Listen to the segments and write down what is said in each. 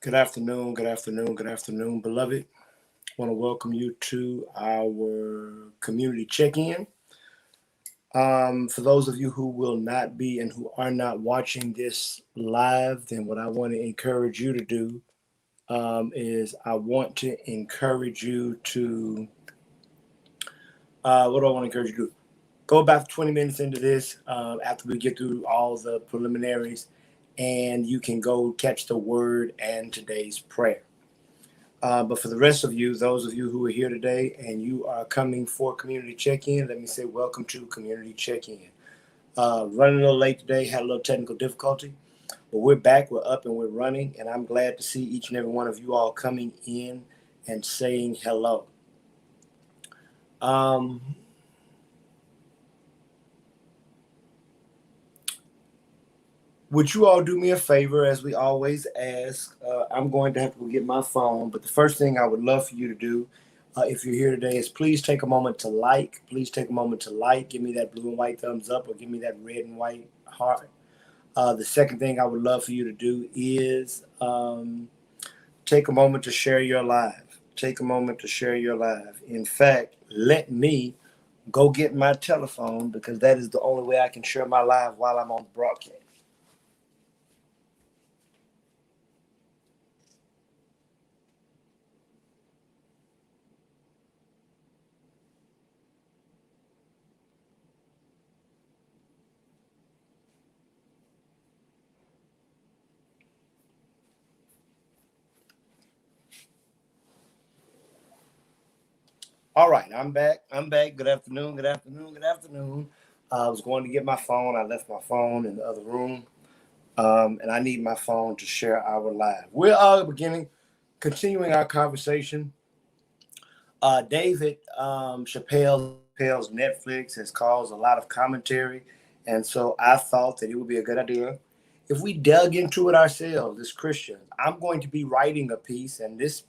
Good afternoon, good afternoon, good afternoon, beloved. I want to welcome you to our community check-in. For those of you who will not be and who are not watching this live, then what I want to encourage you to do is I want to encourage you to, what do I want to encourage you to do? Go about 20 minutes into this after we get through all the preliminaries, and you can go catch the word and today's prayer. But for the rest of you, those of you who are here today and you are coming for community check-in, let me say welcome to community check-in. Running a little late today, had a little technical difficulty, but we're back, we're up, and we're running. And I'm glad to see each and every one of you all coming in and saying hello. Um, would you all do me a favor, as we always ask? I'm going to have to go get my phone, but the first thing I would love for you to do, if you're here today, is please take a moment to like. Please take a moment to like. Give me that blue and white thumbs up, or give me that red and white heart. The second thing I would love for you to do is take a moment to share your live. Take a moment to share your live. In fact, let me go get my telephone because that is the only way I can share my live while I'm on the broadcast. All right, I'm back. I'm back. Good afternoon. Good afternoon. Good afternoon. I was going to get my phone. I left my phone in the other room, and I need my phone to share our live. We're continuing our conversation. David Chappelle's Netflix has caused a lot of commentary, and so I thought that it would be a good idea if we dug into it ourselves as Christians. I'm going to be writing a piece, and this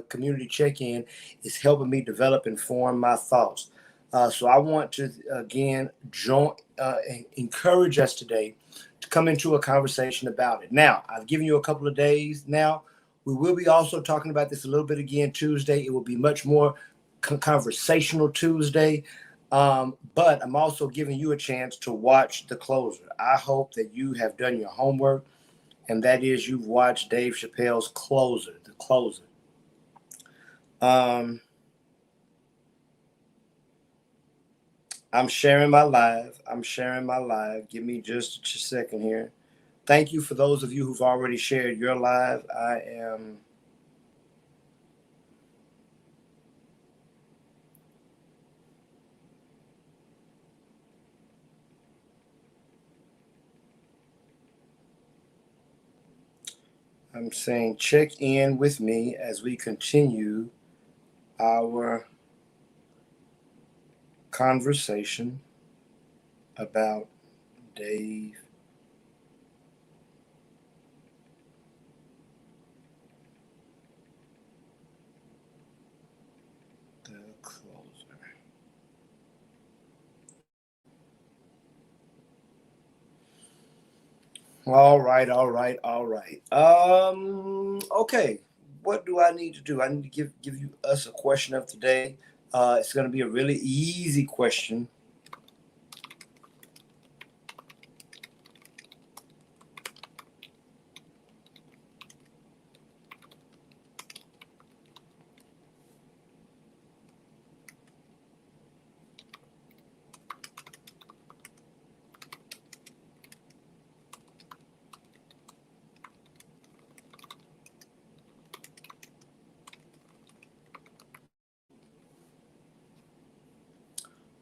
community check-in is helping me develop and form my thoughts. So I want to again encourage us today to come into a conversation about it. Now, I've given you a couple of days now. We will be also talking about this a little bit again Tuesday. It will be much more conversational Tuesday. But I'm also giving you a chance to watch The Closer. I hope that you have done your homework, and that is you've watched Dave Chappelle's Closer, The Closer. Um, I'm sharing my live. I'm sharing my live. Give me just a second here. Thank you for those of you who've already shared your live. I'm saying check in with me as we continue our conversation about Dave the Closer. All right, all right, all right. Okay. What do I need to do? I need to give you us a question of today. It's going to be a really easy question.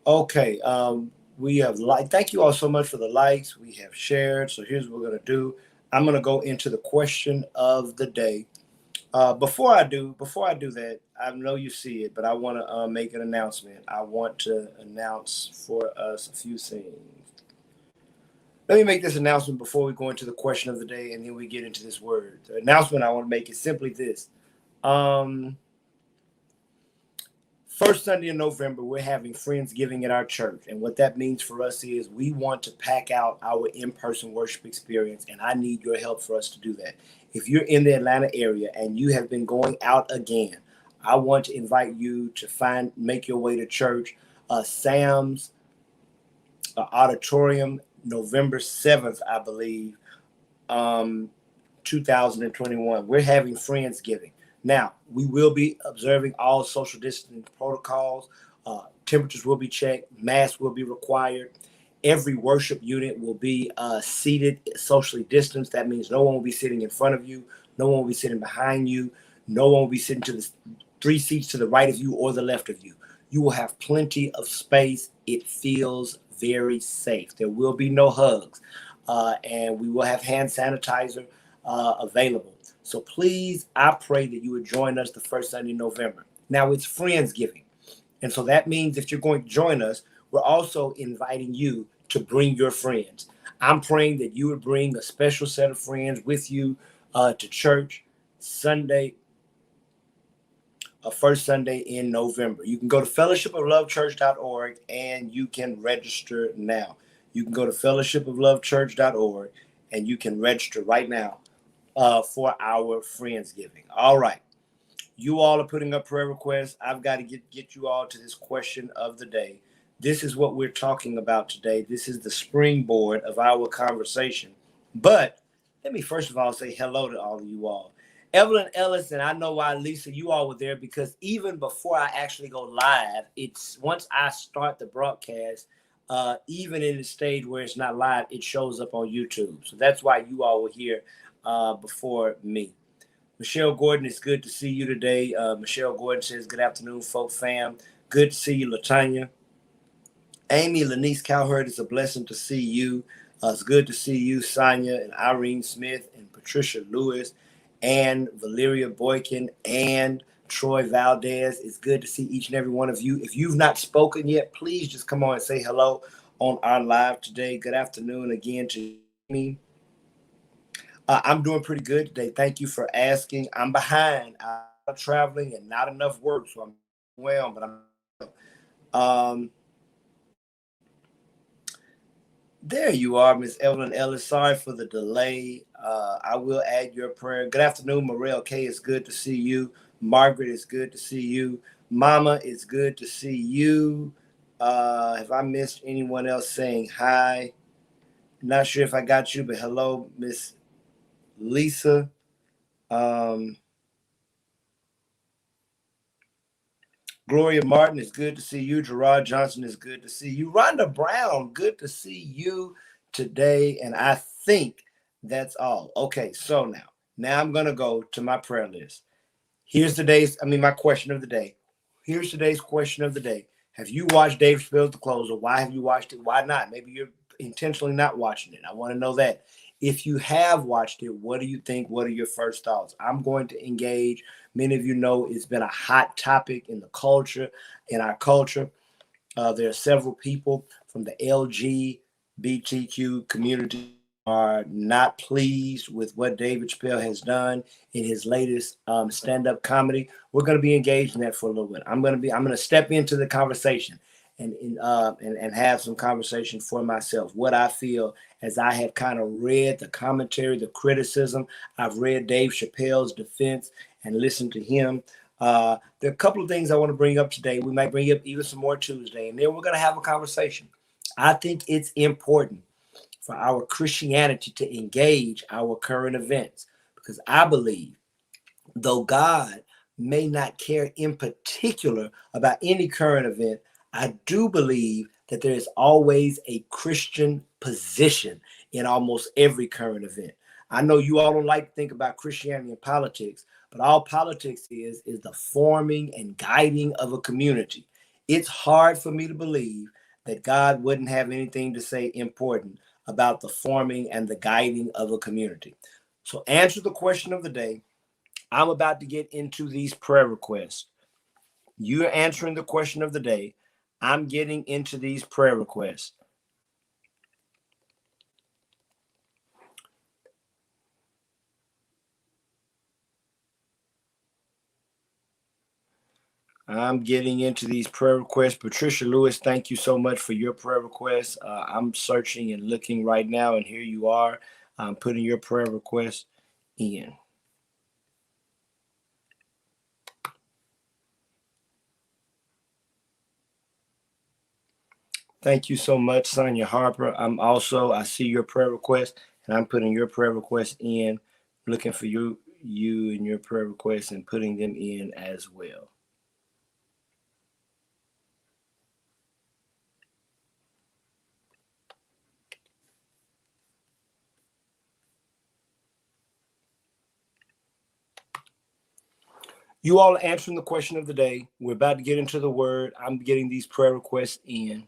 Okay. We have like. Thank you all so much for the likes. We have shared. So here's what we're going to do. I'm going to go into the question of the day. Before I do that, I know you see it, but I want to make an announcement. I want to announce for us a few things. Let me make this announcement before we go into the question of the day, and then we get into this word. The announcement I want to make is simply this: um, First Sunday in November, we're having Friendsgiving at our church. And what that means for us is we want to pack out our in person worship experience. And I need your help for us to do that. If you're in the Atlanta area and you have been going out again, I want to invite you to make your way to church. Sam's Auditorium, November 7th, I believe, um, 2021. We're having Friendsgiving. Now, we will be observing all social distancing protocols. Temperatures will be checked. Masks will be required. Every worship unit will be seated socially distanced. That means no one will be sitting in front of you. No one will be sitting behind you. No one will be sitting to the 3 seats to the right of you or the left of you. You will have plenty of space. It feels very safe. There will be no hugs. And we will have hand sanitizer available. So please, I pray that you would join us the first Sunday in November. Now it's Friendsgiving. And so that means if you're going to join us, we're also inviting you to bring your friends. I'm praying that you would bring a special set of friends with you to church Sunday, first Sunday in November. You can go to fellowshipoflovechurch.org and you can register now. You can go to fellowshipoflovechurch.org and you can register right now for our Friendsgiving. All right. You all are putting up prayer requests. I've got to get you all to this question of the day. This is what we're talking about today. This is the springboard of our conversation. But let me first of all say hello to all of you all. Evelyn Ellis, and I know why, Lisa, you all were there because even before I actually go live, it's once I start the broadcast, even in the stage where it's not live, it shows up on YouTube. So that's why you all were here before me. Michelle Gordon, it's good to see you today. Michelle Gordon says, good afternoon, folk fam. Good to see you, LaTanya. Amy Lanice Cowherd, it's a blessing to see you. It's good to see you, Sonia and Irene Smith and Patricia Lewis and Valeria Boykin and Troy Valdez. It's good to see each and every one of you. If you've not spoken yet, please just come on and say hello on our live today. Good afternoon again to me. I'm doing pretty good today. Thank you for asking. I'm behind. I'm traveling and not enough work, so I'm well, but I'm there you are, Miss Evelyn Ellis. Sorry for the delay. I will add your prayer. Good afternoon, Morel K. It's good to see you. Margaret, it's good to see you. Mama, it's good to see you. Have I missed anyone else saying hi? Not sure if I got you, but hello, Miss Lisa. Gloria Martin, it's good to see you. Gerard Johnson, is good to see you. Rhonda Brown, good to see you today. And I think that's all. Okay, so now I'm going to go to my prayer list. Here's my question of the day. Here's today's question of the day. Have you watched Dave Chappelle's The Closer? Why have you watched it? Why not? Maybe you're intentionally not watching it. I want to know that. If you have watched it, what do you think? What are your first thoughts? I'm going to engage. Many of you know it's been a hot topic in our culture. There are several people from the LGBTQ community are not pleased with what David Chappelle has done in his latest stand-up comedy. We're going to be engaged in that for a little bit. I'm going to step into the conversation and have some conversation for myself. What I feel as I have kind of read the commentary, the criticism. I've read Dave Chappelle's defense and listened to him. There are a couple of things I want to bring up today. We might bring up even some more Tuesday, and then we're going to have a conversation. I think it's important for our Christianity to engage our current events because I believe, though God may not care in particular about any current event, I do believe that there is always a Christian position in almost every current event. I know you all don't like to think about Christianity and politics, but all politics is the forming and guiding of a community. It's hard for me to believe that God wouldn't have anything to say important about the forming and the guiding of a community. So answer the question of the day. I'm about to get into these prayer requests. You're answering the question of the day. I'm getting into these prayer requests. I'm getting into these prayer requests. Patricia Lewis, thank you so much for your prayer request. I'm searching and looking right now, and here you are. I'm putting your prayer request in. Thank you so much, Sonia Harper. I see your prayer request, and I'm putting your prayer request in, looking for you and your prayer requests and putting them in as well. You all are answering the question of the day. We're about to get into the word. I'm getting these prayer requests in.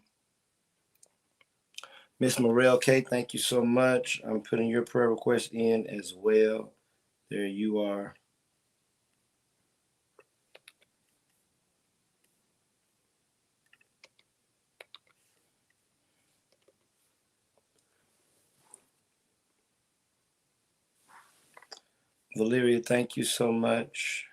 Miss Morel K, thank you so much. I'm putting your prayer request in as well. There you are. Valeria, thank you so much.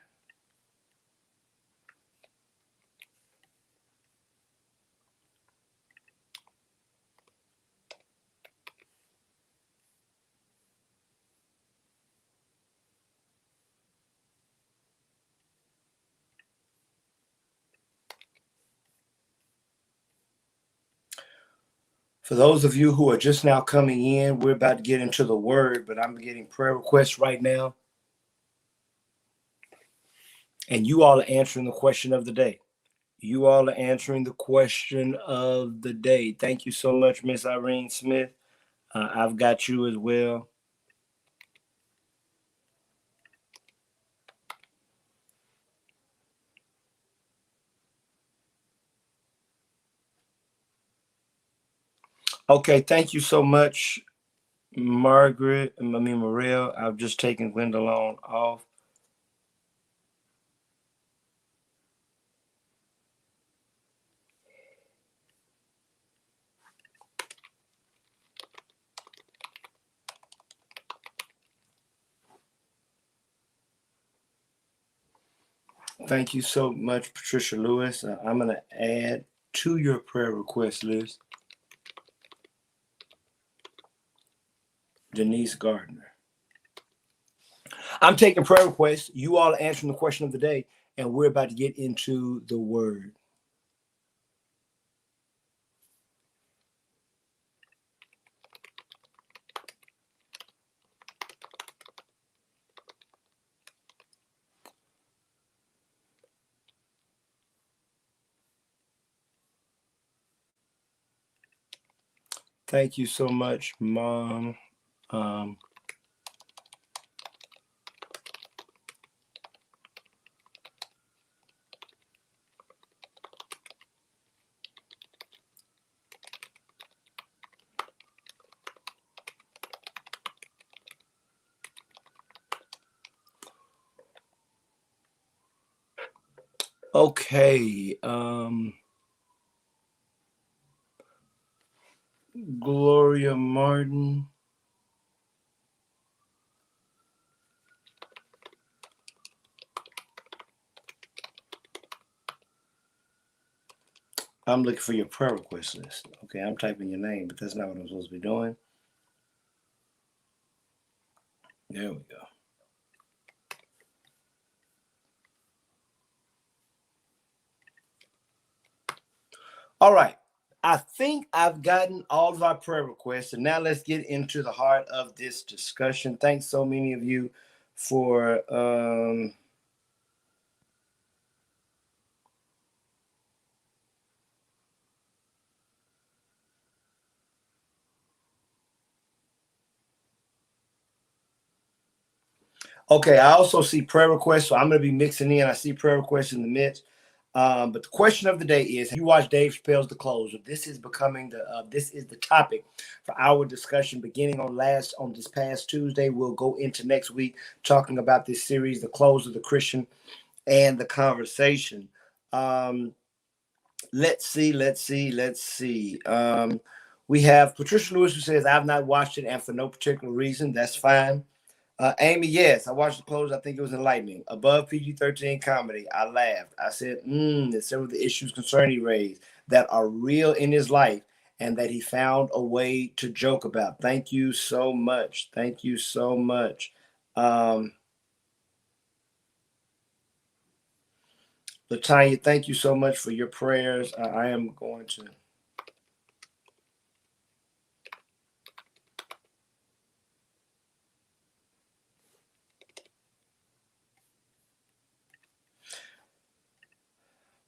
For those of you who are just now coming in, we're about to get into the word, but I'm getting prayer requests right now. And you all are answering the question of the day. You all are answering the question of the day. Thank you so much, Miss Irene Smith. I've got you as well. Okay, thank you so much, Morel. I've just taken Gwendolyn off. Thank you so much, Patricia Lewis. I'm going to add to your prayer request list Denise Gardner. I'm taking prayer requests. You all are answering the question of the day, and we're about to get into the word. Thank you so much, Mom. Okay. Gloria Martin. I'm looking for your prayer request list. Okay, I'm typing your name, but that's not what I'm supposed to be doing. There we go. All right. I think I've gotten all of our prayer requests, and now let's get into the heart of this discussion. Thanks so many of you for okay, I also see prayer requests, so I'm going to be mixing in. I see prayer requests in the midst. But the question of the day is: have you watched Dave Chappelle's The Closer? This is becoming this is the topic for our discussion. Beginning on this past Tuesday, we'll go into next week talking about this series, The Closer, the Christian, and the Conversation. Let's see. We have Patricia Lewis who says, I've not watched it and for no particular reason. That's fine. Amy, yes, I watched the close. I think it was enlightening. Above PG-13 comedy, I laughed. I said, there's several of the issues concerning he raised that are real in his life and that he found a way to joke about. Thank you so much. Thank you so much. Um, Latanya, thank you so much for your prayers. I am going to.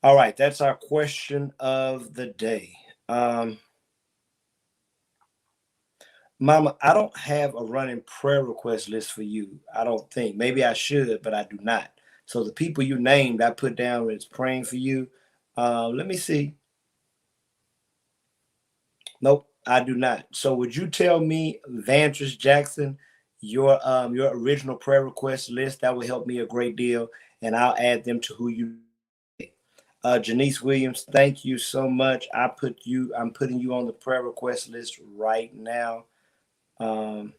All right, that's our question of the day. Um, Mama, I don't have a running prayer request list for you. I don't think. Maybe I should, but I do not. So the people you named, I put down as praying for you. Let me see. Nope, I do not. So would you tell me, Vantress Jackson, your original prayer request list? That would help me a great deal, and I'll add them to who you. Janice Williams, thank you so much. I'm putting you on the prayer request list right now. Um,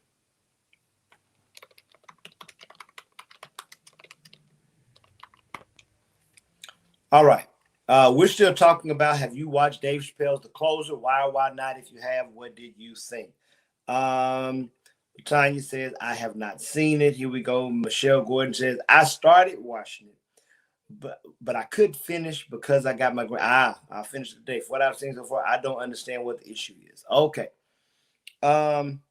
all right. We're still talking about, have you watched Dave Chappelle's The Closer? Why or why not? If you have, what did you think? Um, Tanya says, I have not seen it. Here we go. Michelle Gordon says, I started watching it, but I couldn't finish because I got my I'll finish the day. For what I've seen so far, I don't understand what the issue is. Okay. Um,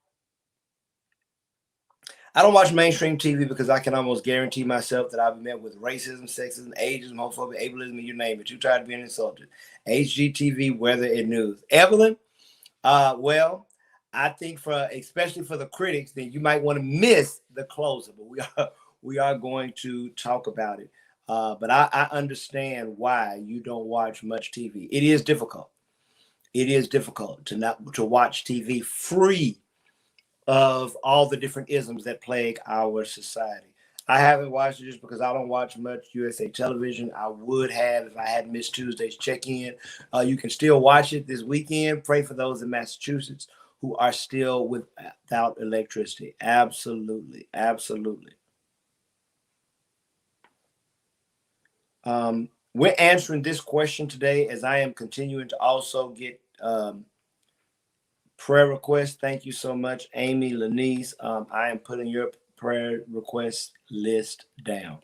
I don't watch mainstream TV because I can almost guarantee myself that I'll be met with racism, sexism, ageism, homophobia, ableism, you name it. You try to be insulted. HGTV, weather, and news. Evelyn, well, I think for especially for the critics, then you might want to miss the closer, but we are going to talk about it. But I understand why you don't watch much TV. It is difficult. It is difficult to watch TV free of all the different isms that plague our society. I haven't watched it just because I don't watch much USA television. I would have if I hadn't missed Tuesday's check-in. You can still watch it this weekend. Pray for those in Massachusetts who are still without electricity. Absolutely, absolutely. We're answering this question today as I am continuing to also get prayer requests. Thank you so much, Amy, Lanice. I am putting your prayer request list down.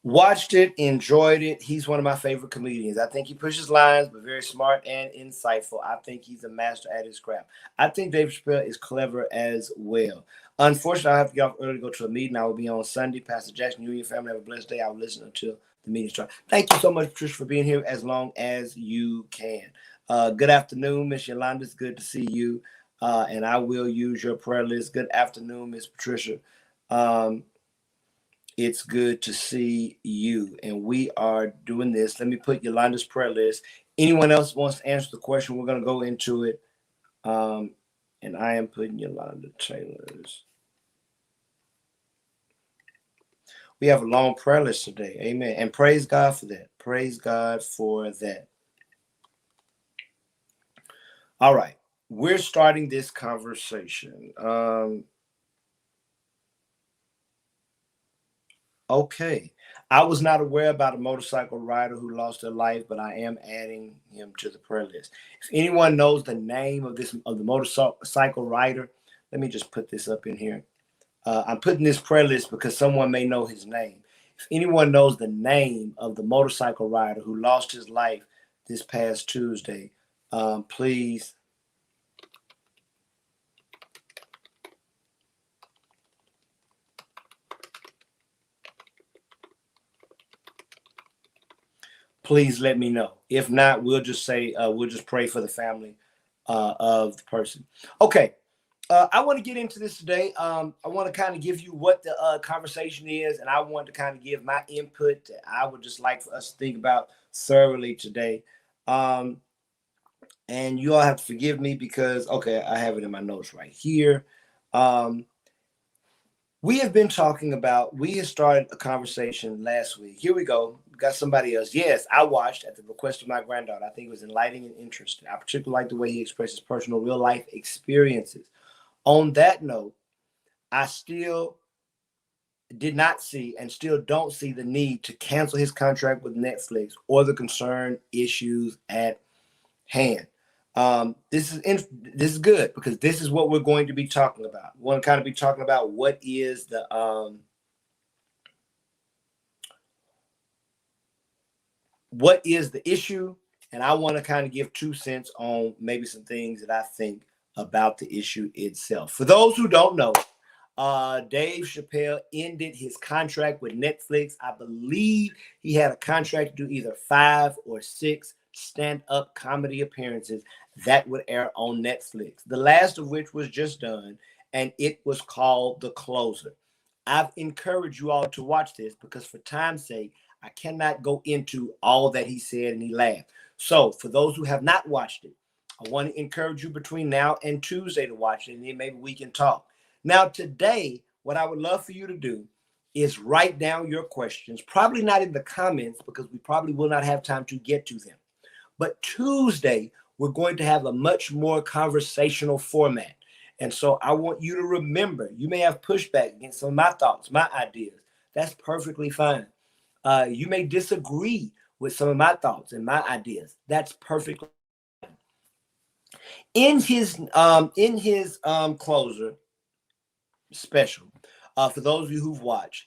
Watched it, enjoyed it. He's one of my favorite comedians. I think he pushes lines, but very smart and insightful. I think he's a master at his craft. I think Dave Chappelle is clever as well. Unfortunately, I have to get off early to go to a meeting. I will be on Sunday. Pastor Jackson, you and your family have a blessed day. I will listen until the meeting starts. Thank you so much, Patricia, for being here as long as you can. Good afternoon, Miss Yolanda. It's good to see you. And I will use your prayer list. Good afternoon, Miss Patricia. It's good to see you. And we are doing this. Let me put Yolanda's prayer list. Anyone else wants to answer the question? We're going to go into it. And I am putting Yolanda Taylor's. We have a long prayer list today. Amen. And praise God for that. Praise God for that. All right. We're starting this conversation. Okay. I was not aware about a motorcycle rider who lost their life, but I am adding him to the prayer list. If anyone knows the name of the motorcycle rider, let me just put this up in here. I'm putting this prayer list because someone may know his name. If anyone knows the name of the motorcycle rider who lost his life this past Tuesday, please. Please let me know. If not, we'll just pray for the family of the person. Okay. I want to get into this today. I want to kind of give you what the conversation is, and I want to kind of give my input that I would just like for us to think about thoroughly today. And you all have to forgive me because, okay, I have it in my notes right here. We have been talking about, we had started a conversation last week. Here we go. got somebody else. Yes, I watched at the request of my granddaughter. I think it was enlightening and interesting. I particularly like the way he expresses personal real life experiences. On that note, I still did not see and still don't see the need to cancel his contract with Netflix or the concerned issues at hand. This is good because this is what we're going to be talking about. We want to kind of be talking about what is the issue, and I want to kind of give 2 cents on maybe some things that I think about the issue itself. For those who don't know, Dave Chappelle ended his contract with Netflix. I believe he had a contract to do either 5 or 6 stand-up comedy appearances that would air on Netflix. The last of which was just done, and it was called The Closer. I've encouraged you all to watch this because for time's sake, I cannot go into all that he said and he laughed. So for those who have not watched it, I want to encourage you between now and Tuesday to watch it, and then maybe we can talk. Now, today, what I would love for you to do is write down your questions, probably not in the comments because we probably will not have time to get to them. But Tuesday, we're going to have a much more conversational format. And so I want you to remember, you may have pushback against some of my thoughts, my ideas. That's perfectly fine. You may disagree with some of my thoughts and my ideas. That's perfectly fine. In his closer special, for those of you who've watched,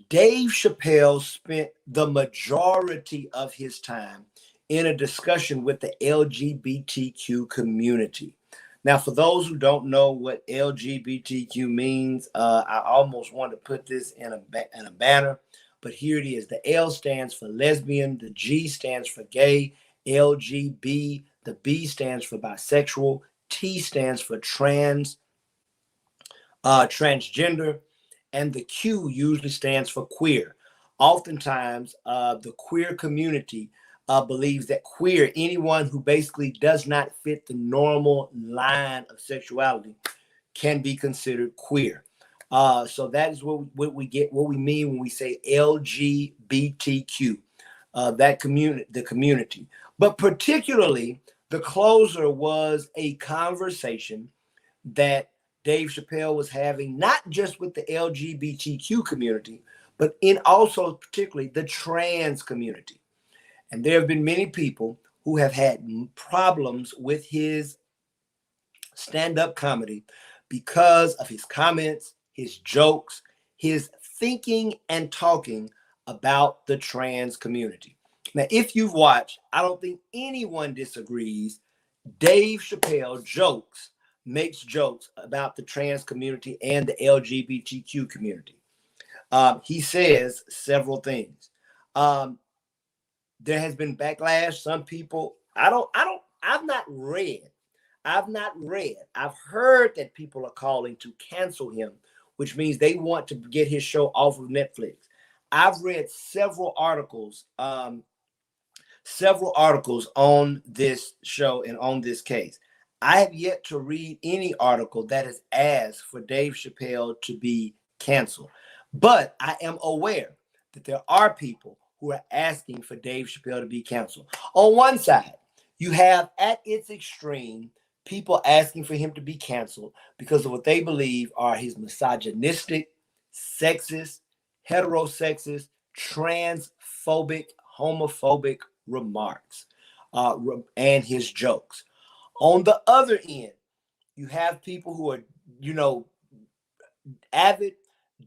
Dave Chappelle spent the majority of his time in a discussion with the LGBTQ community. Now, for those who don't know what LGBTQ means, I almost want to put this in a banner, but here it is. The L stands for lesbian, the G stands for gay, LGB, the B stands for bisexual, T stands for transgender, and the Q usually stands for queer. Oftentimes, the queer community believes that queer, anyone who basically does not fit the normal line of sexuality, can be considered queer. So that is what we mean when we say LGBTQ, the community. But particularly, the closer was a conversation that Dave Chappelle was having, not just with the LGBTQ community, but in also particularly the trans community. And there have been many people who have had problems with his stand-up comedy because of his comments, his jokes, his thinking and talking about the trans community. Now, if you've watched, I don't think anyone disagrees. Dave Chappelle makes jokes about the trans community and the LGBTQ community. He says several things. There has been backlash. Some people, I've not read. I've heard that people are calling to cancel him, which means they want to get his show off of Netflix. I've read several articles on this show and on this case. I have yet to read any article that has asked for Dave Chappelle to be canceled. But I am aware that there are people who are asking for Dave Chappelle to be canceled. On one side, you have at its extreme people asking for him to be canceled because of what they believe are his misogynistic, sexist, heterosexist, transphobic, homophobic remarks and his jokes. On the other end, you have people who are, avid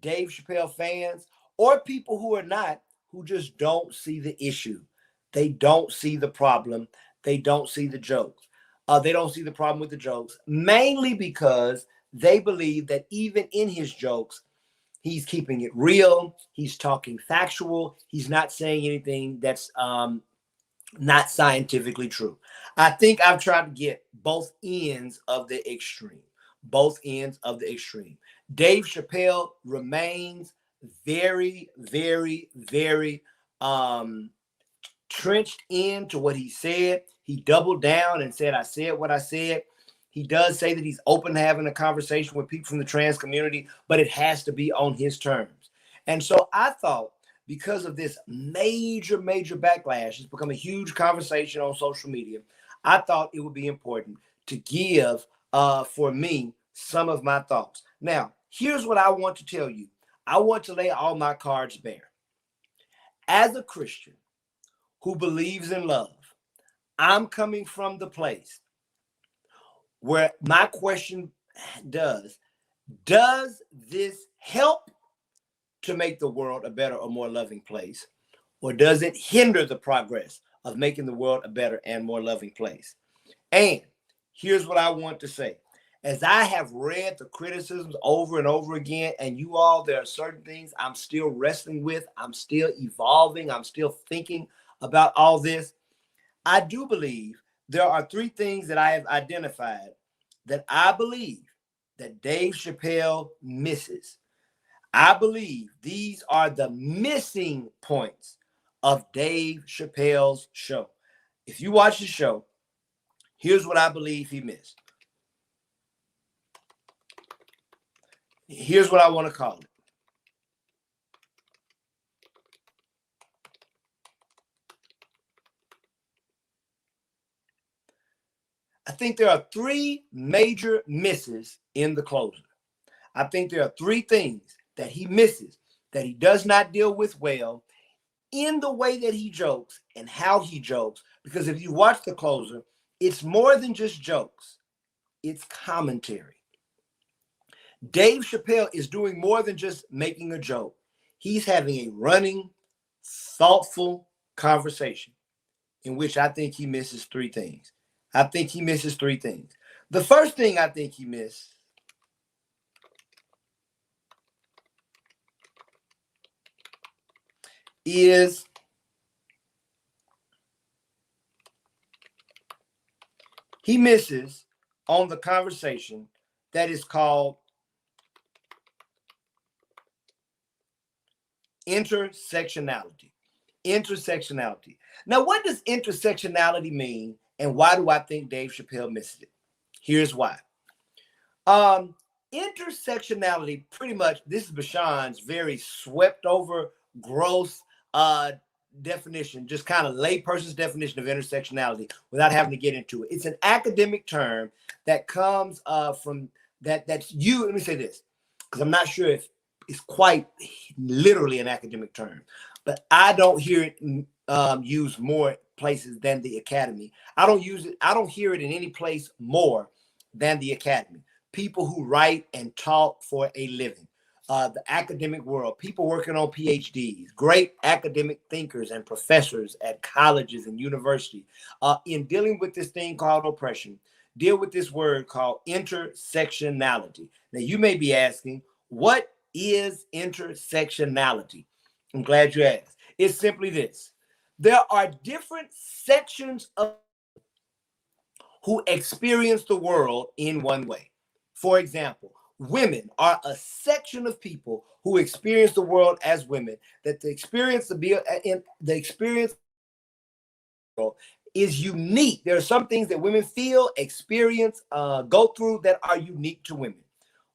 Dave Chappelle fans, or people who are not, who just don't see the issue. They don't see the problem. They don't see the jokes. They don't see the problem with the jokes, mainly because they believe that even in his jokes, he's keeping it real. He's talking factual. He's not saying anything that's not scientifically true. I think I've tried to get both ends of the extreme. Dave Chappelle remains very, very, very trenched into what he said. He doubled down and said, I said what I said. He does say that he's open to having a conversation with people from the trans community, but it has to be on his terms. And so I thought because of this major backlash. It's become a huge conversation on social media. I thought it would be important to give, for me, some of my thoughts. Now, here's what I want to tell you. I want to lay all my cards bare. As a Christian who believes in love, I'm coming from the place where my question does this help to make the world a better or more loving place? Or does it hinder the progress of making the world a better and more loving place? And here's what I want to say. As I have read the criticisms over and over again, and you all, there are certain things I'm still wrestling with. I'm still evolving. I'm still thinking about all this. I do believe there are three things that I have identified that I believe that Dave Chappelle misses. I believe these are the missing points of Dave Chappelle's show. If you watch the show, here's what I believe he missed. Here's what I want to call it. I think there are three major misses in the closer. I think there are three things that he misses, that he does not deal with well in the way that he jokes and how he jokes. Because if you watch the closer, it's more than just jokes. It's commentary. Dave Chappelle is doing more than just making a joke. He's having a running, thoughtful conversation in which I think he misses three things. I think he misses three things. The first thing I think he missed is he misses on the conversation that is called intersectionality. Intersectionality. Now, what does intersectionality mean, and why do I think Dave Chappelle misses it? Here's why. Intersectionality, pretty much, this is Bashan's very swept over, gross definition, just kind of layperson's definition of intersectionality without having to get into it. It's an academic term that comes from that's you. Let me say this, because I'm not sure if it's quite literally an academic term, but I don't hear it used more places than the academy. I don't hear it in any place more than the academy. People who write and talk for a living. The academic world, people working on PhDs, great academic thinkers and professors at colleges and universities, in dealing with this thing called oppression, deal with this word called intersectionality. Now, you may be asking, what is intersectionality? I'm glad you asked. It's simply this. There are different sections of who experience the world in one way. For example, women are a section of people who experience the world as women, that the experience is unique. There are some things that women feel, experience, go through that are unique to women.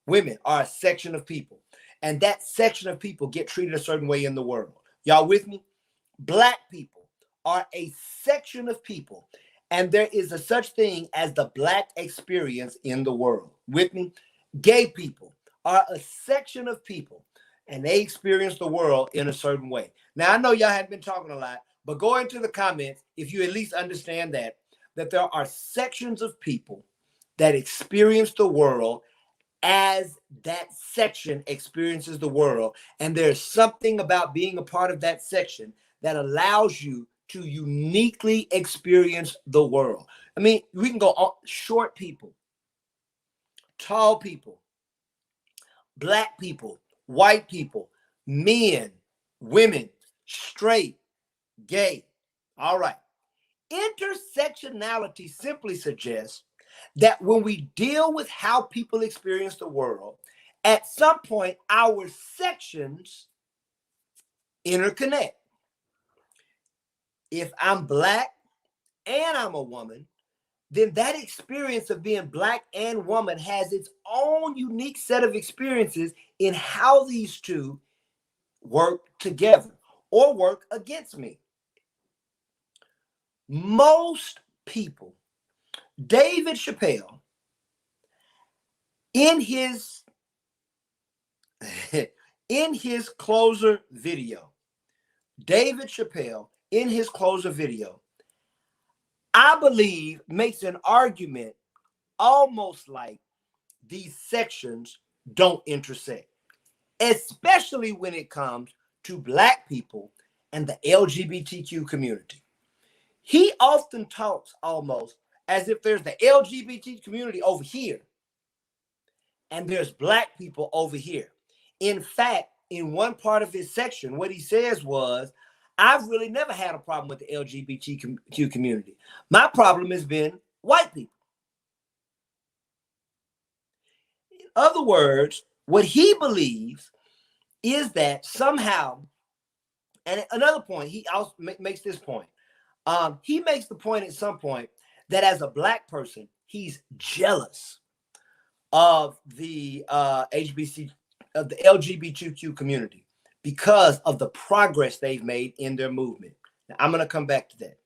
Women are a section of people, and that section of people get treated a certain way in the world. Y'all with me? Black people are a section of people, and there is a such thing as the Black experience in the world. With me? Gay people are a section of people, and they experience the world in a certain way. Now, I know y'all haven't been talking a lot, but go into the comments if you at least understand that there are sections of people that experience the world as that section experiences the world. And there's something about being a part of that section that allows you to uniquely experience the world. I mean, we can go on. Short people, tall people, Black people, white people, men, women, straight, gay. All right. Intersectionality simply suggests that when we deal with how people experience the world, at some point, our sections interconnect. If I'm Black and I'm a woman, then that experience of being Black and woman has its own unique set of experiences in how these two work together. or work against me. Most people, David Chappelle, in his in his closer video, David Chappelle, in his closer video, I believe makes an argument almost like these sections don't intersect, especially when it comes to Black people and the LGBTQ community. He often talks almost as if there's the LGBT community over here and there's Black people over here. In fact, in one part of his section, what he says was, I've really never had a problem with the LGBTQ community. My problem has been white people. In other words, what he believes is that somehow, and another point, he also makes this point. He makes the point at some point that as a Black person, he's jealous of the LGBTQ community because of the progress they've made in their movement. Now, I'm going to come back to that.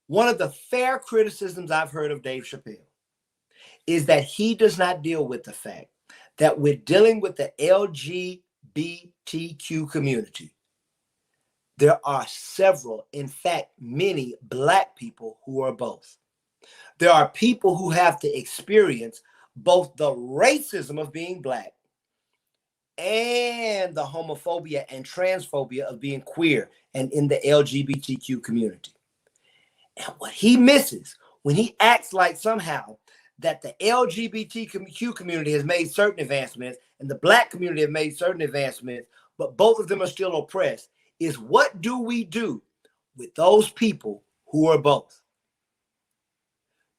One of the fair criticisms I've heard of Dave Chappelle is that he does not deal with the fact that we're dealing with the LGBTQ community. There are several, in fact, many Black people who are both. There are people who have to experience both the racism of being Black and the homophobia and transphobia of being queer and in the LGBTQ community. And what he misses when he acts like somehow that the LGBTQ community has made certain advancements and the Black community have made certain advancements, but both of them are still oppressed, is what do we do with those people who are both?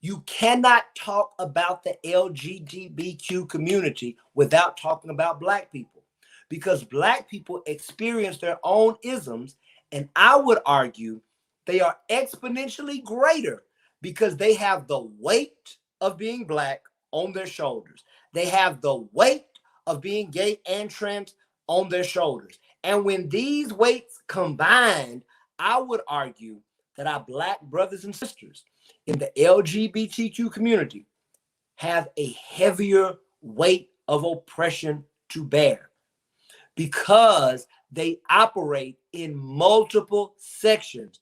You cannot talk about the LGBTQ community without talking about Black people, because Black people experience their own isms, and I would argue they are exponentially greater because they have the weight of being Black on their shoulders. They have the weight of being gay and trans on their shoulders. And when these weights combined, I would argue that our Black brothers and sisters in the LGBTQ community have a heavier weight of oppression to bear because they operate in multiple sections.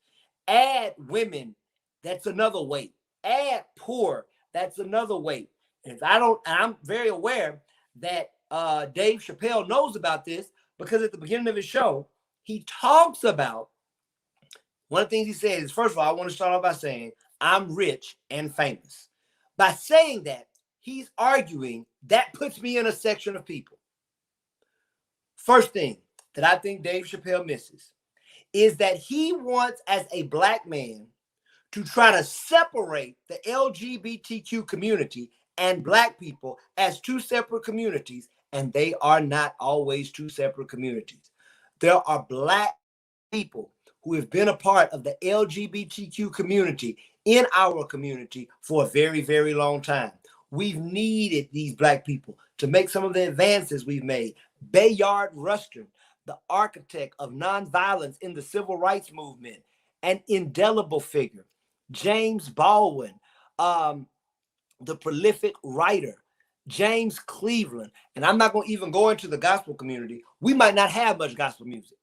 Add women, that's another weight. Add poor, that's another weight. And I'm very aware that Dave Chappelle knows about this because at the beginning of his show, he talks about, one of the things he says is, first of all, I want to start off by saying, I'm rich and famous. By saying that, he's arguing that puts me in a section of people. First thing that I think Dave Chappelle misses is that he wants, as a Black man, to try to separate the LGBTQ community and Black people as two separate communities, and they are not always two separate communities. There are Black people who have been a part of the LGBTQ community in our community for a very, very long time. We've needed these Black people to make some of the advances we've made. Bayard Rustin, the architect of nonviolence in the civil rights movement, an indelible figure. James Baldwin, the prolific writer. James Cleveland. And I'm not going to even go into the gospel community. We might not have much gospel music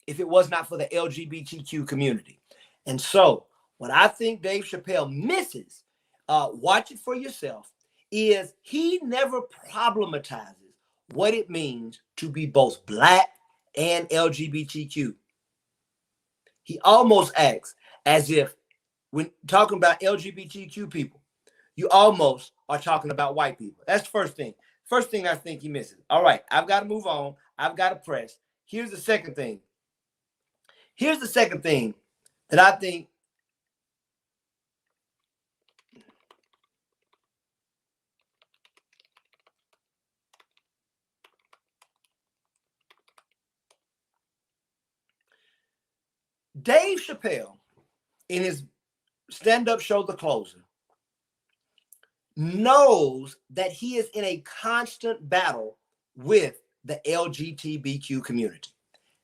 if it was not for the LGBTQ community. And so what I think Dave Chappelle misses, watch it for yourself, is he never problematizes what it means to be both Black and LGBTQ. He almost acts as if when talking about LGBTQ people, you almost are talking about white people. That's the first thing. First thing I think he misses. All right, I've got to move on. I've got to press. Here's the second thing. Here's the second thing that I think Dave Chappelle, in his stand-up show, The Closer, knows that he is in a constant battle with the LGBTQ community.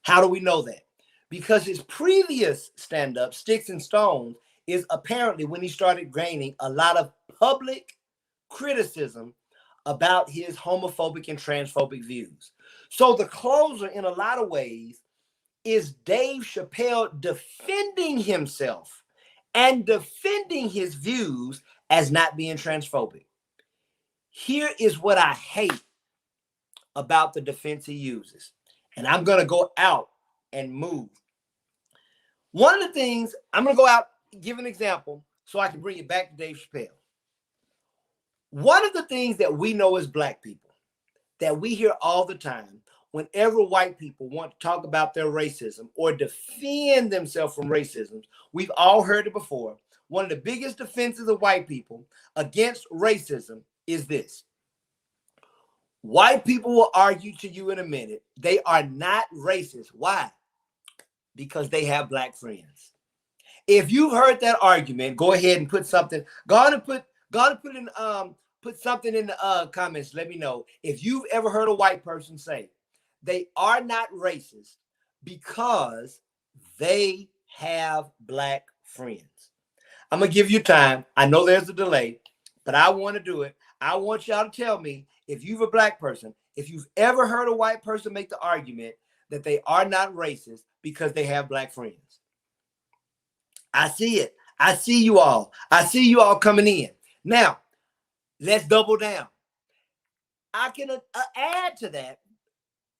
How do we know that? Because his previous stand-up, Sticks and Stones, is apparently when he started gaining a lot of public criticism about his homophobic and transphobic views. So the closer, in a lot of ways, is Dave Chappelle defending himself and defending his views as not being transphobic. Here is what I hate about the defense he uses. And I'm going to go out and move. One of the things, I'm going to go out, give an example so I can bring it back to Dave Chappelle. One of the things that we know as Black people, that we hear all the time, whenever white people want to talk about their racism or defend themselves from racism, we've all heard it before. One of the biggest defenses of white people against racism is this. White people will argue to you in a minute, they are not racist. Why? Because they have Black friends. If you've heard that argument, go ahead and put something. Go on and put something in the comments. Let me know if you've ever heard a white person say they are not racist because they have Black friends. I'm gonna give you time. I know there's a delay, but I want to do it. I want y'all to tell me if you're a Black person, if you've ever heard a white person make the argument that they are not racist because they have Black friends. I see it. I see you all. I see you all coming in. Now, let's double down. I can add to that.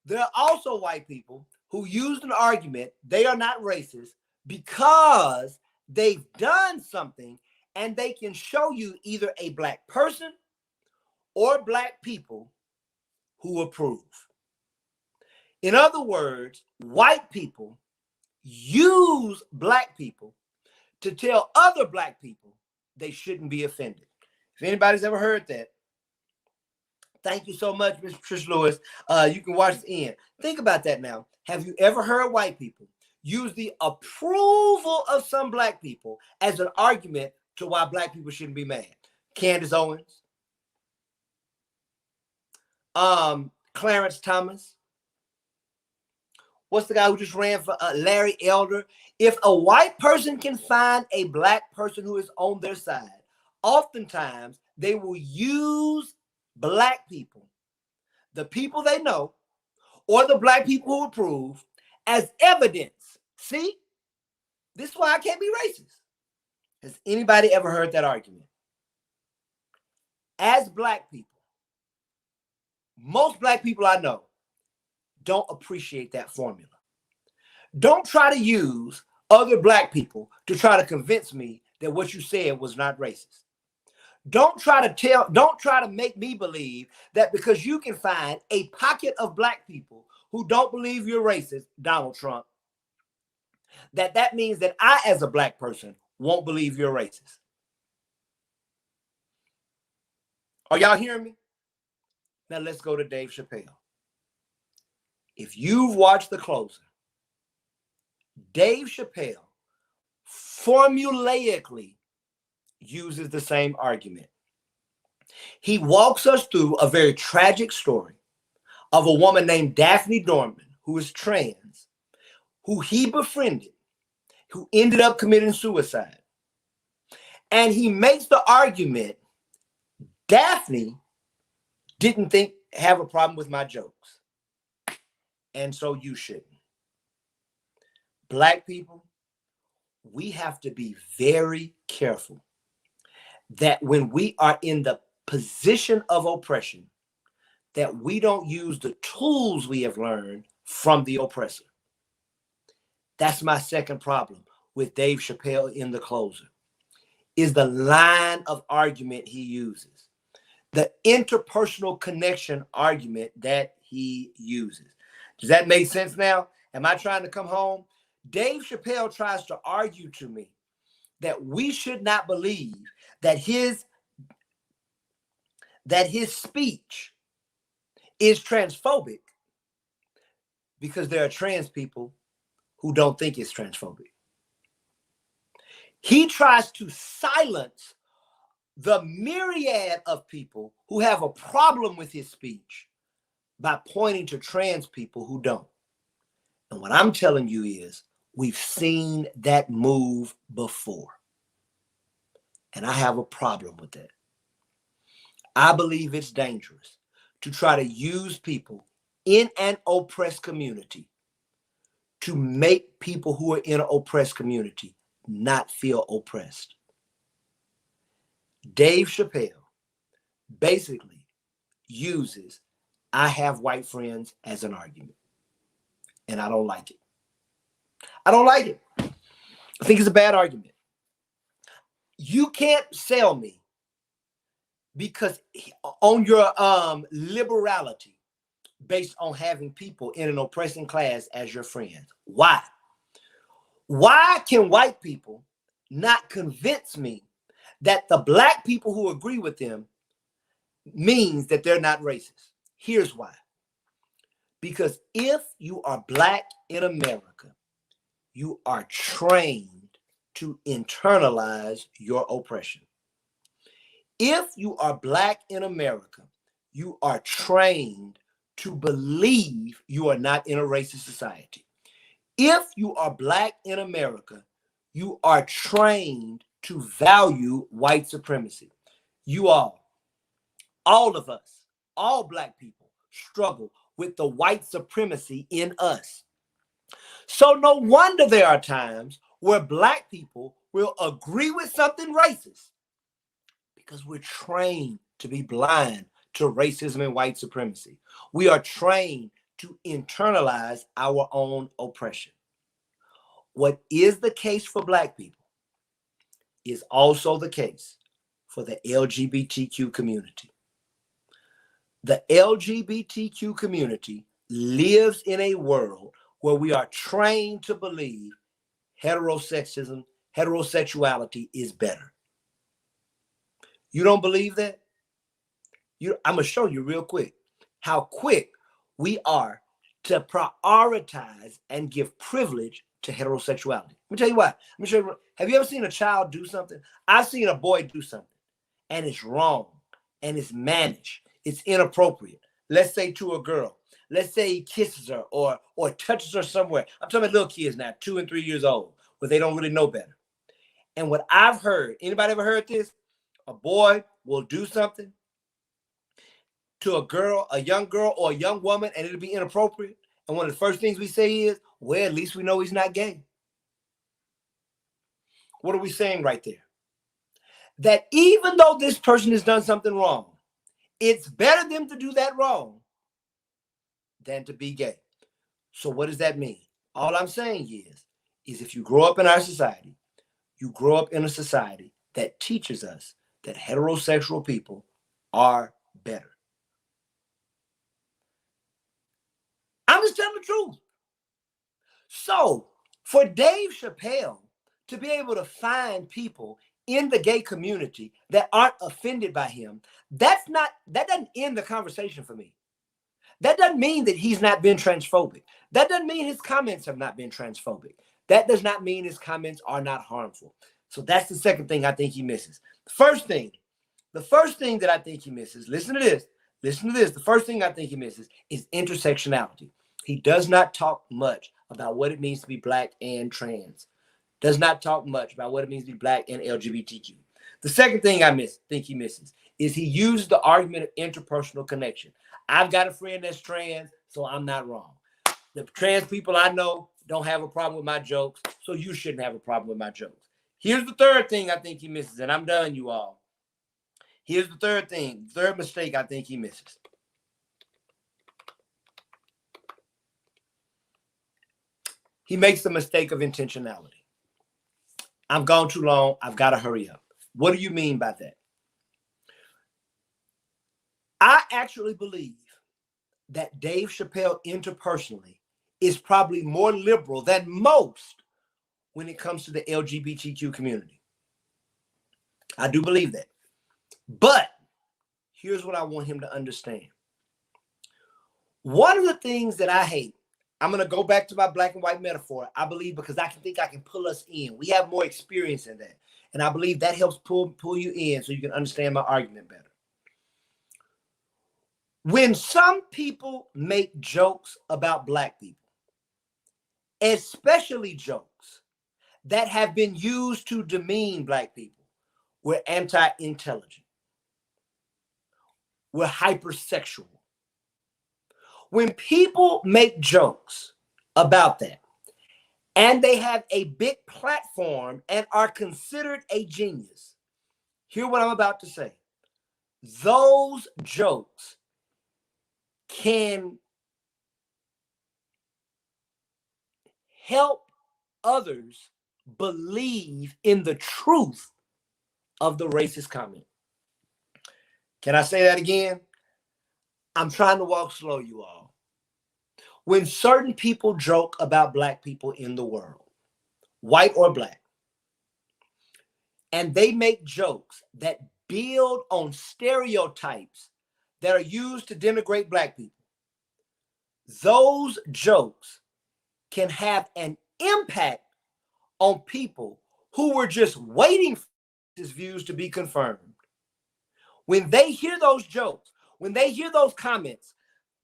There are also white people who used an argument they are not racist because they've done something and they can show you either a Black person or Black people who approve. In other words, white people use Black people to tell other Black people they shouldn't be offended. If anybody's ever heard that, thank you so much, Ms. Trish Lewis. You can watch the end. Think about that now. Have you ever heard white people use the approval of some Black people as an argument to why Black people shouldn't be mad? Candace Owens, Clarence Thomas. What's the guy who just ran for Larry Elder? If a white person can find a Black person who is on their side, oftentimes they will use Black people, the people they know, or the Black people who approve, as evidence. See, this is why I can't be racist. Has anybody ever heard that argument? As Black people, most Black people I know don't appreciate that formula. Don't try to use other Black people to try to convince me that what you said was not racist. Don't try to make me believe that because you can find a pocket of Black people who don't believe you're racist, Donald Trump, that means that I, as a Black person, won't believe you're racist. Are y'all hearing me? Now let's go to Dave Chappelle. If you've watched The Closer, Dave Chappelle formulaically uses the same argument. He walks us through a very tragic story of a woman named Daphne Dorman, who is trans, who he befriended, who ended up committing suicide. And he makes the argument, Daphne didn't have a problem with my jokes, and so you shouldn't. Black people, we have to be very careful that when we are in the position of oppression, that we don't use the tools we have learned from the oppressor. That's my second problem with Dave Chappelle in The Closer, is the line of argument he uses, the interpersonal connection argument that he uses. Does that make sense now? Am I trying to come home? Dave Chappelle tries to argue to me that we should not believe that his speech is transphobic because there are trans people who don't think it's transphobic. He tries to silence the myriad of people who have a problem with his speech by pointing to trans people who don't. And what I'm telling you is we've seen that move before. And I have a problem with that. I believe it's dangerous to try to use people in an oppressed community to make people who are in an oppressed community not feel oppressed. Dave Chappelle basically uses "I have white friends" as an argument. And I don't like it. I don't like it. I think it's a bad argument. You can't sell me because on your liberality based on having people in an oppressing class as your friends. Why? Why can white people not convince me that the black people who agree with them means that they're not racist? Here's why. Because if you are black in America, you are trained to internalize your oppression. If you are black in America, you are trained to believe you are not in a racist society. If you are black in America, you are trained to value white supremacy. You all of us, all black people struggle with the white supremacy in us. So no wonder there are times where black people will agree with something racist because we're trained to be blind to racism and white supremacy. We are trained to internalize our own oppression. What is the case for black people is also the case for the LGBTQ community. The LGBTQ community lives in a world where we are trained to believe heterosexuality is better. You don't believe that? I'm going to show you real quick how quick we are to prioritize and give privilege to heterosexuality. Let me tell you what. Let me show you. Have you ever seen a child do something? I've seen a boy do something, and it's wrong, and it's mannish. It's inappropriate. Let's say to a girl. Let's say he kisses her or touches her somewhere. I'm talking about little kids now, 2 and 3 years old, but they don't really know better. And what I've heard, anybody ever heard this? A boy will do something to a girl, a young girl or a young woman, and it'll be inappropriate. And one of the first things we say is, well, at least we know he's not gay. What are we saying right there? That even though this person has done something wrong, it's better them to do that wrong than to be gay. So what does that mean? All I'm saying is if you grow up in our society, you grow up in a society that teaches us that heterosexual people are better. I'm just telling the truth. So for Dave Chappelle to be able to find people in the gay community that aren't offended by him, that doesn't end the conversation for me. That doesn't mean that he's not been transphobic. That doesn't mean his comments have not been transphobic. That does not mean his comments are not harmful. So that's the second thing I think he misses. The first thing that I think he misses, listen to this. The first thing I think he misses is intersectionality. He does not talk much about what it means to be black and trans. Does not talk much about what it means to be black and LGBTQ. The second thing think he misses is he used the argument of interpersonal connection. I've got a friend that's trans, so I'm not wrong. The trans people I know don't have a problem with my jokes, so you shouldn't have a problem with my jokes. Here's the third thing I think he misses, and I'm done, you all. Here's the third mistake I think he misses. He makes the mistake of intentionality. I'm gone too long. I've got to hurry up. What do you mean by that? I actually believe that Dave Chappelle interpersonally is probably more liberal than most when it comes to the LGBTQ community. I do believe that. But here's what I want him to understand. One of the things that I hate, I'm going to go back to my black and white metaphor, I believe, because I can pull us in. We have more experience in that. And I believe that helps pull you in so you can understand my argument better. When some people make jokes about black people, especially jokes that have been used to demean Black people. We're anti-intelligent. We're hypersexual. When people make jokes about that, and they have a big platform and are considered a genius, hear what I'm about to say. Those jokes can help others believe in the truth of the racist comment. Can I say that again? I'm trying to walk slow, you all. When certain people joke about Black people in the world, white or Black, and they make jokes that build on stereotypes that are used to denigrate Black people, those jokes can have an impact on people who were just waiting for his views to be confirmed. When they hear those jokes, when they hear those comments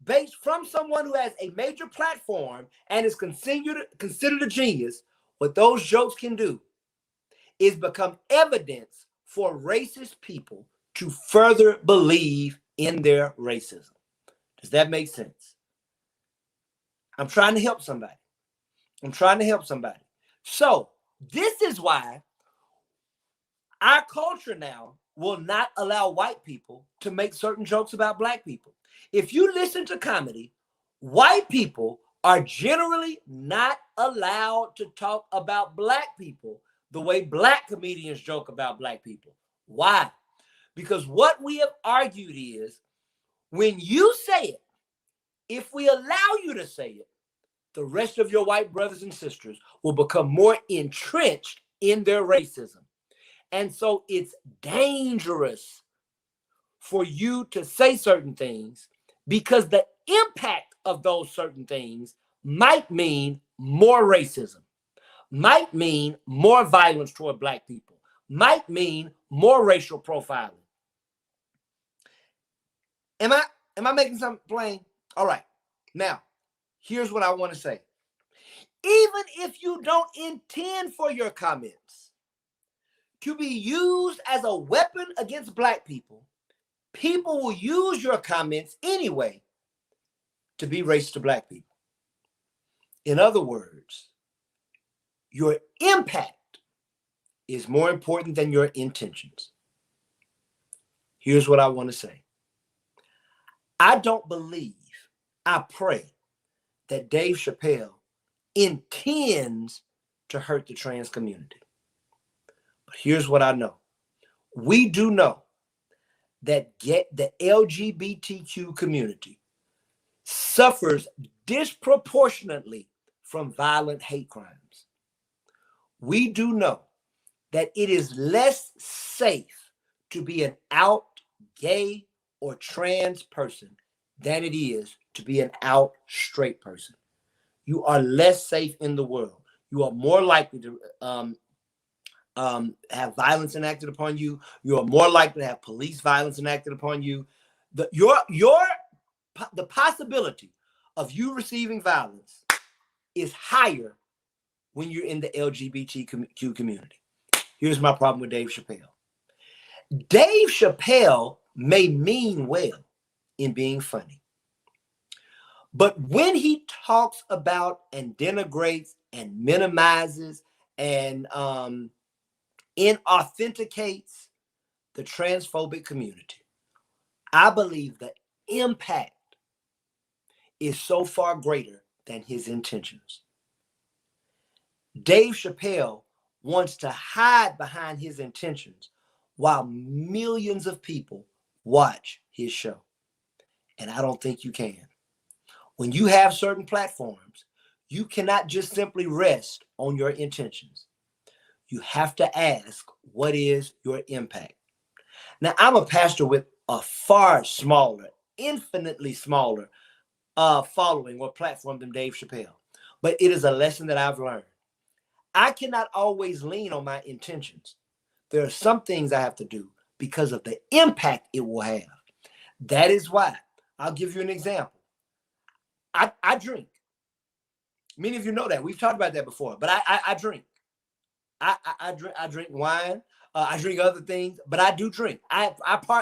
based from someone who has a major platform and is considered a genius, what those jokes can do is become evidence for racist people to further believe in their racism. Does that make sense? I'm trying to help somebody. So this is why our culture now will not allow white people to make certain jokes about Black people. If you listen to comedy, white people are generally not allowed to talk about Black people the way Black comedians joke about Black people. Why? Because what we have argued is when you say it, if we allow you to say it, the rest of your white brothers and sisters will become more entrenched in their racism. And so it's dangerous for you to say certain things because the impact of those certain things might mean more racism, might mean more violence toward Black people, might mean more racial profiling. Am I making something plain? All right. Now, here's what I want to say. Even if you don't intend for your comments to be used as a weapon against Black people, people will use your comments anyway to be racist to Black people. In other words, your impact is more important than your intentions. Here's what I want to say. I don't believe, I pray that Dave Chappelle intends to hurt the trans community. But here's what I know. We do know that the LGBTQ community suffers disproportionately from violent hate crimes. We do know that it is less safe to be an out gay or trans person than it is to be an out straight person. You are less safe in the world. You are more likely to have violence enacted upon you. You are more likely to have police violence enacted upon you. The possibility of you receiving violence is higher when you're in the LGBTQ community. Here's my problem with Dave Chappelle. Dave Chappelle may mean well in being funny, but when he talks about and denigrates and minimizes and inauthenticates the transphobic community, I believe the impact is so far greater than his intentions. Dave Chappelle wants to hide behind his intentions while millions of people watch his show. And I don't think you can. When you have certain platforms, you cannot just simply rest on your intentions. You have to ask, what is your impact? Now, I'm a pastor with a far smaller, infinitely smaller following or platform than Dave Chappelle. But it is a lesson that I've learned. I cannot always lean on my intentions. There are some things I have to do because of the impact it will have. That is why. I'll give you an example. I drink. Many of you know that. We've talked about that before. But I drink. I drink wine. I drink other things, but I do drink. I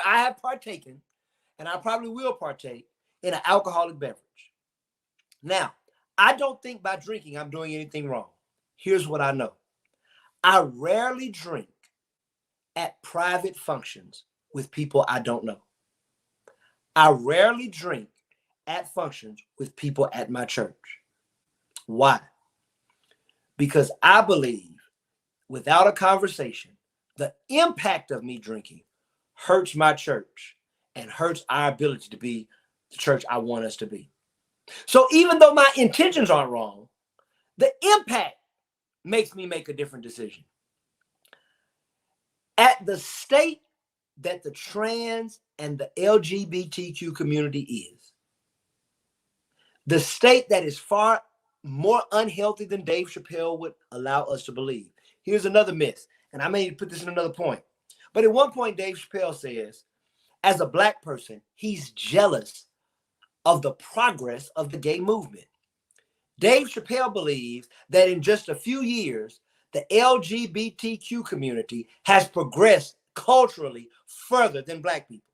have partaken, and I probably will partake in an alcoholic beverage. Now, I don't think by drinking I'm doing anything wrong. Here's what I know. I rarely drink at private functions with people I don't know. I rarely drink at functions with people at my church. Why? Because I believe without a conversation, the impact of me drinking hurts my church and hurts our ability to be the church I want us to be. So even though my intentions aren't wrong, the impact makes me make a different decision. At the state that the trans and the LGBTQ community is, the state that is far more unhealthy than Dave Chappelle would allow us to believe. Here's another myth, and I may put this in another point. But at one point, Dave Chappelle says, as a Black person, he's jealous of the progress of the gay movement. Dave Chappelle believes that in just a few years, the LGBTQ community has progressed culturally further than Black people.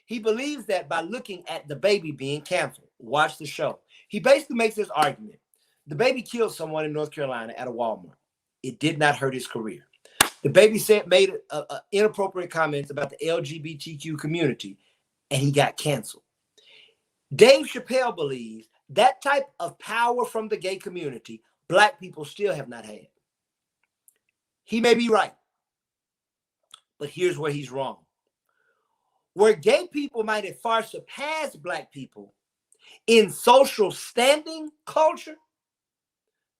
He believes that by looking at DaBaby being canceled. Watch the show. He basically makes this argument. DaBaby killed someone in North Carolina at a Walmart. It did not hurt his career. DaBaby made inappropriate comments about the LGBTQ community, and he got canceled. Dave Chappelle believes that type of power from the gay community, Black people still have not had. He may be right, but here's where he's wrong. Where gay people might have far surpassed Black people in social standing culture,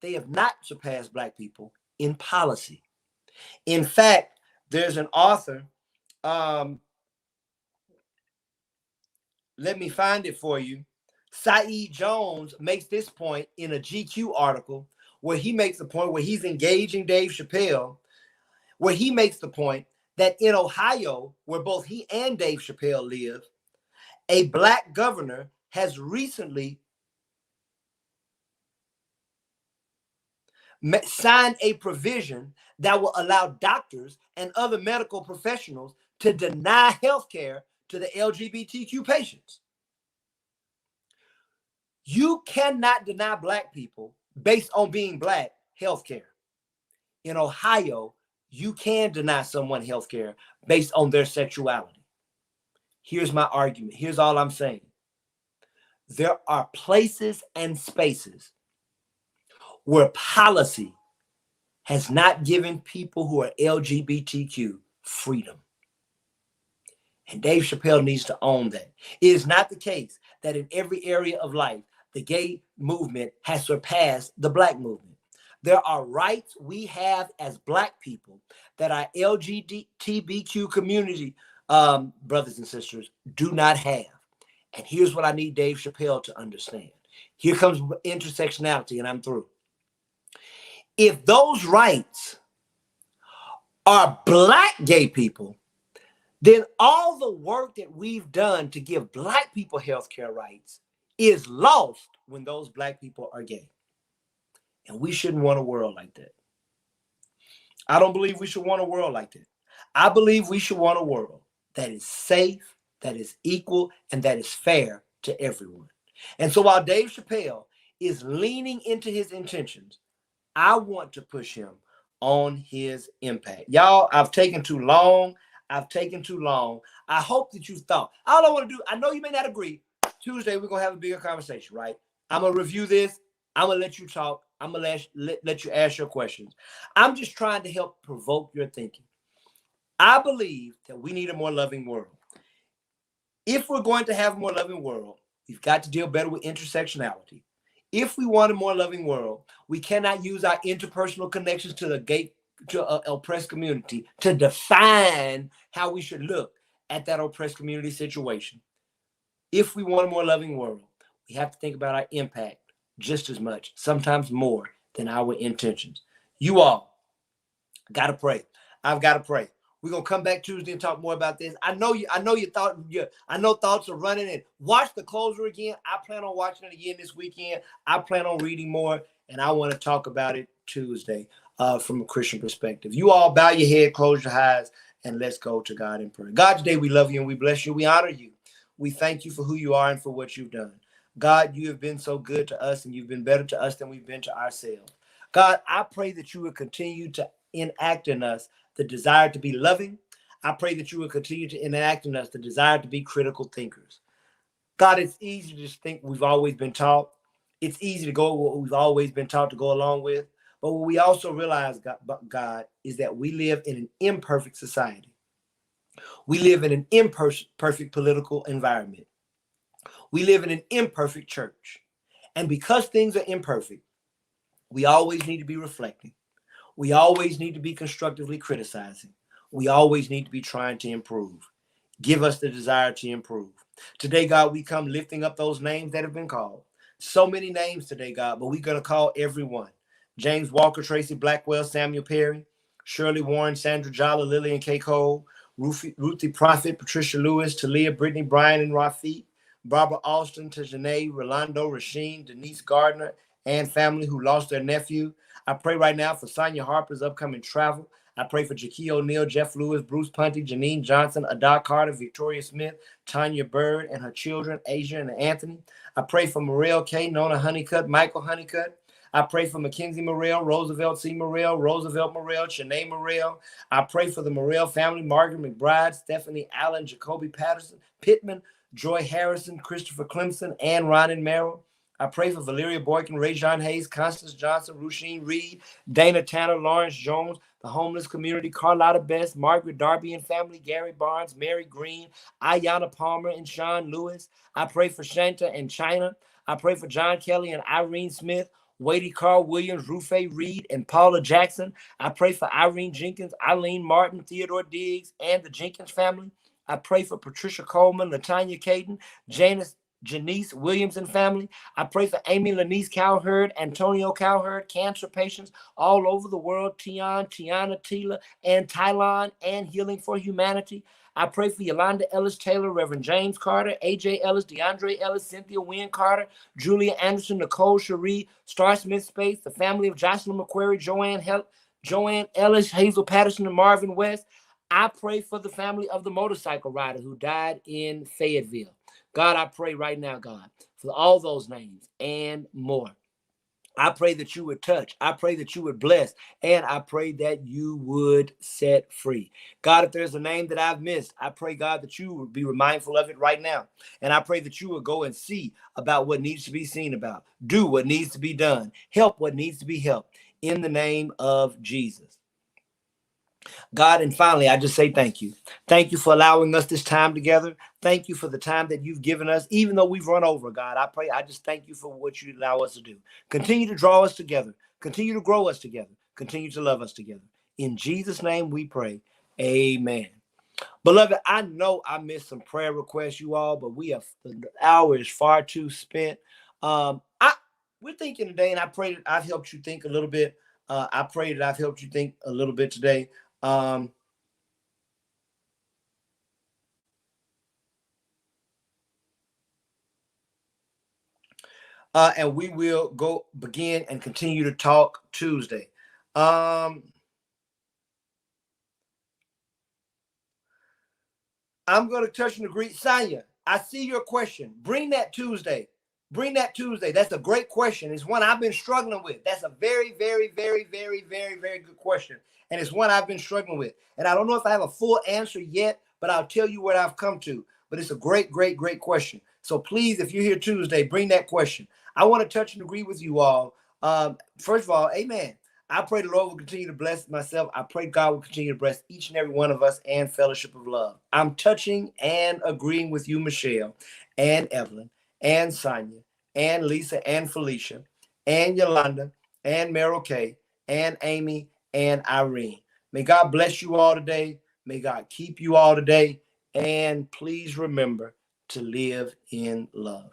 they have not surpassed Black people in policy. In fact, there's an author, let me find it for you. Saeed Jones makes this point in a GQ article where he makes the point where he's engaging Dave Chappelle, where he makes the point that in Ohio, where both he and Dave Chappelle live, a Black governor has recently signed a provision that will allow doctors and other medical professionals to deny health care to the LGBTQ patients. You cannot deny Black people based on being Black health care. In Ohio, you can deny someone health care based on their sexuality. Here's my argument. Here's all I'm saying. There are places and spaces where policy has not given people who are LGBTQ freedom. And Dave Chappelle needs to own that. It is not the case that in every area of life, the gay movement has surpassed the Black movement. There are rights we have as Black people that our LGBTQ community brothers and sisters do not have. And here's what I need Dave Chappelle to understand. Here comes intersectionality, and I'm through. If those rights are Black gay people, then all the work that we've done to give Black people healthcare rights is lost when those Black people are gay. And we shouldn't want a world like that. I don't believe we should want a world like that. I believe we should want a world that is safe, that is equal, and that is fair to everyone. And so while Dave Chappelle is leaning into his intentions, I want to push him on his impact. Y'all, I've taken too long. I hope that you thought. All I want to do, I know you may not agree. Tuesday, we're going to have a bigger conversation, right? I'm going to review this. I'm going to let you talk. I'm going to let you ask your questions. I'm just trying to help provoke your thinking. I believe that we need a more loving world. If we're going to have a more loving world, we've got to deal better with intersectionality. If we want a more loving world, we cannot use our interpersonal connections to the gay, to oppressed community to define how we should look at that oppressed community situation. If we want a more loving world, we have to think about our impact just as much, sometimes more than our intentions. You all got to pray. I've got to pray. We're going to come back Tuesday and talk more about this. I know thoughts are running, and watch The Closer again. I plan on watching it again this weekend. I plan on reading more, and I want to talk about it Tuesday from a Christian perspective. You all bow your head, close your eyes, and let's go to God in prayer. God, today we love you and we bless you. We honor you. We thank you for who you are and for what you've done. God, you have been so good to us, and you've been better to us than we've been to ourselves. God, I pray that you would continue to enact in us the desire to be loving. I pray that you would continue to enact in us the desire to be critical thinkers. God, it's easy to just think we've always been taught. It's easy to go with what we've always been taught to go along with. But what we also realize, God, is that we live in an imperfect society. We live in an imperfect political environment. We live in an imperfect church. And because things are imperfect, we always need to be reflecting. We always need to be constructively criticizing. We always need to be trying to improve. Give us the desire to improve. Today, God, we come lifting up those names that have been called. So many names today, God, but we're going to call everyone. James Walker, Tracy Blackwell, Samuel Perry, Shirley Warren, Sandra Jolly, Lillian K. Cole, Ruthie Prophet, Patricia Lewis, Talia, Brittany, Brian, and Rafiq, Barbara Alston, Tajane, Rolando, Rasheen, Denise Gardner, and family who lost their nephew. I pray right now for Sonia Harper's upcoming travel. I pray for Jaquie O'Neal, Jeff Lewis, Bruce Punty, Janine Johnson, Ada Carter, Victoria Smith, Tanya Bird, and her children, Asia and Anthony. I pray for Morel K., Nona Honeycutt, Michael Honeycutt. I pray for Mackenzie Morel, Roosevelt C. Morel, Roosevelt Morel, Shanae Morel. I pray for the Morel family, Margaret McBride, Stephanie Allen, Jacoby Patterson, Pittman, Joy Harrison, Christopher Clemson, and Ronan Merrill. I pray for Valeria Boykin, Rajon Hayes, Constance Johnson, Rusheen Reed, Dana Tanner, Lawrence Jones, the homeless community, Carlotta Best, Margaret Darby and family, Gary Barnes, Mary Green, Ayanna Palmer, and Sean Lewis. I pray for Shanta and China. I pray for John Kelly and Irene Smith, Wadey Carl Williams, Rufe Reed, and Paula Jackson. I pray for Irene Jenkins, Eileen Martin, Theodore Diggs, and the Jenkins family. I pray for Patricia Coleman, Latanya Caden, Janice Williams and family. I pray for Amy Lanice Cowherd, Antonio Cowherd, cancer patients all over the world, Tiana, Tila, and Tylon, and Healing for Humanity. I pray for Yolanda Ellis Taylor, Reverend James Carter, AJ Ellis, DeAndre Ellis, Cynthia Wynn Carter, Julia Anderson, Nicole Cherie, Star Smith Space, the family of Jocelyn McQuarrie, Joanne Ellis, Hazel Patterson, and Marvin West. I pray for the family of the motorcycle rider who died in Fayetteville. God, I pray right now, God, for all those names and more. I pray that you would touch. I pray that you would bless. And I pray that you would set free. God, if there's a name that I've missed, I pray, God, that you would be mindful of it right now. And I pray that you would go and see about what needs to be seen about. Do what needs to be done. Help what needs to be helped. In the name of Jesus. God, and finally, I just say thank you. Thank you for allowing us this time together. Thank you for the time that you've given us, even though we've run over, God. I just thank you for what you allow us to do. Continue to draw us together. Continue to grow us together. Continue to love us together. In Jesus' name we pray. Amen. Beloved, I know I missed some prayer requests, you all, but the hour is far too spent. We're thinking today, and I pray that I've helped you think a little bit. I pray that I've helped you think a little bit today. And we will go begin and continue to talk Tuesday. I'm going to touch and agree. Sonia, I see your question. Bring that Tuesday. That's a great question. It's one I've been struggling with. That's a very, very, very, very, very, very good question. And it's one I've been struggling with. And I don't know if I have a full answer yet, but I'll tell you what I've come to. But it's a great, great, great question. So please, if you're here Tuesday, bring that question. I want to touch and agree with you all. First of all, amen. I pray the Lord will continue to bless myself. I pray God will continue to bless each and every one of us and Fellowship of Love. I'm touching and agreeing with you, Michelle, and Evelyn, and Sonia, and Lisa, and Felicia, and Yolanda, and Meryl Kay, and Amy, and Irene. May God bless you all today. May God keep you all today. And please remember to live in love.